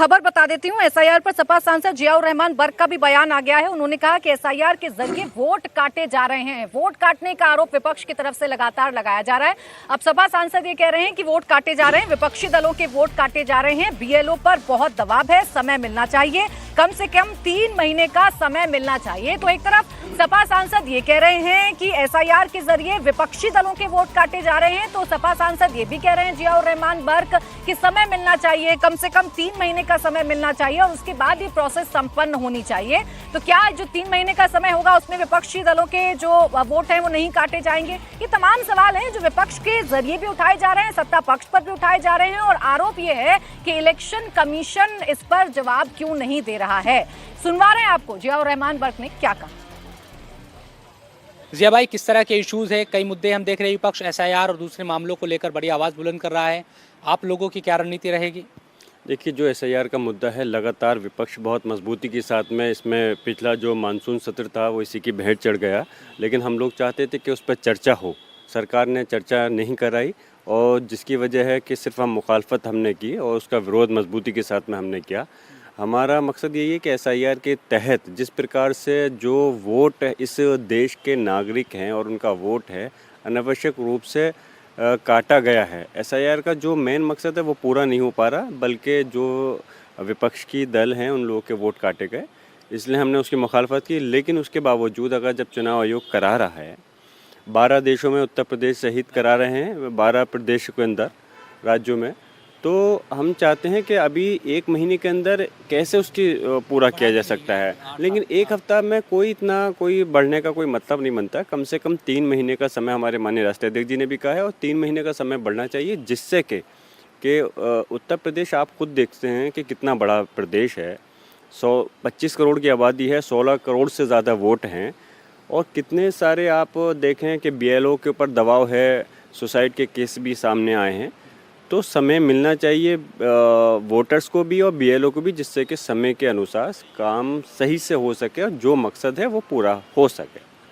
खबर बता देती हूँ। एसआईआर पर सपा सांसद जियाउर रहमान बर्क का भी बयान आ गया है। उन्होंने कहा कि एसआईआर के जरिए वोट काटे जा रहे हैं। वोट काटने का आरोप विपक्ष की तरफ से लगातार लगाया जा रहा है। अब सपा सांसद ये कह रहे हैं कि वोट काटे जा रहे हैं, विपक्षी दलों के वोट काटे जा रहे हैं। बीएलओ पर बहुत दबाव है, समय मिलना चाहिए, कम से कम 3 महीने का समय मिलना चाहिए। तो एक तरफ सपा सांसद ये कह रहे हैं कि एसआईआर के जरिए विपक्षी दलों के वोट काटे जा रहे हैं, तो सपा सांसद ये भी कह रहे हैं जियाउर रहमान बर्क कि समय मिलना चाहिए, कम से कम 3 महीने का समय मिलना चाहिए और उसके बाद ये प्रोसेस संपन्न होनी चाहिए। तो क्या जो 3 महीने का समय होगा उसमें विपक्षी दलों के जो वोट हैं वो नहीं काटे जाएंगे? ये तमाम सवाल हैं जो विपक्ष के जरिए भी उठाए जा रहे हैं, सत्ता पक्ष पर भी उठाए जा रहे हैं और आरोप ये है कि इलेक्शन कमीशन इस पर जवाब क्यों नहीं दे रहा है। सुनवा रहे हैं आपको जियाउर रहमान बर्क ने क्या कहा। जिया भाई, किस तरह के इश्यूज है? कई मुद्दे हम देख रहे हैं, विपक्ष एसआईआर और दूसरे मामलों को लेकर बड़ी आवाज़ बुलंद कर रहा है। आप लोगों की क्या रणनीति रहेगी? देखिए, जो एसआईआर का मुद्दा है, लगातार विपक्ष बहुत मजबूती के साथ में इसमें पिछला जो मानसून सत्र था वो इसी की भेंट चढ़ गया। लेकिन हम लोग चाहते थे कि उस पर चर्चा हो, सरकार ने चर्चा नहीं कराई और जिसकी वजह है कि सिर्फ हम मुखालफत हमने की और उसका विरोध मजबूती के साथ में हमने किया। हमारा मकसद यही है कि एसआईआर के तहत जिस प्रकार से जो वोट इस देश के नागरिक हैं और उनका वोट है अनावश्यक रूप से काटा गया है। एसआईआर का जो मेन मकसद है वो पूरा नहीं हो पा रहा, बल्कि जो विपक्ष की दल हैं उन लोगों के वोट काटे गए, इसलिए हमने उसकी मुखालफत की। लेकिन उसके बावजूद अगर जब चुनाव आयोग करा रहा है, 12 देशों में उत्तर प्रदेश सहित करा रहे हैं, 12 प्रदेश के अंदर राज्यों में, तो हम चाहते हैं कि अभी 1 महीने के अंदर कैसे उसकी पूरा किया जा सकता है। लेकिन 1 हफ्ता में कोई बढ़ने का कोई मतलब नहीं बनता। कम से कम 3 महीने का समय हमारे माननीय राष्ट्रीय अध्यक्ष जी ने भी कहा है और 3 महीने का समय बढ़ना चाहिए, जिससे कि उत्तर प्रदेश आप खुद देखते हैं कि कितना बड़ा प्रदेश है। 125 करोड़ की आबादी है, 16 करोड़ से ज़्यादा वोट हैं और कितने सारे आप देखें कि बीएलओ के ऊपर दबाव है, सुसाइड के केस भी सामने आए हैं। तो समय मिलना चाहिए वोटर्स को भी और बीएलओ को भी, जिससे कि समय के अनुसार काम सही से हो सके और जो मकसद है वो पूरा हो सके।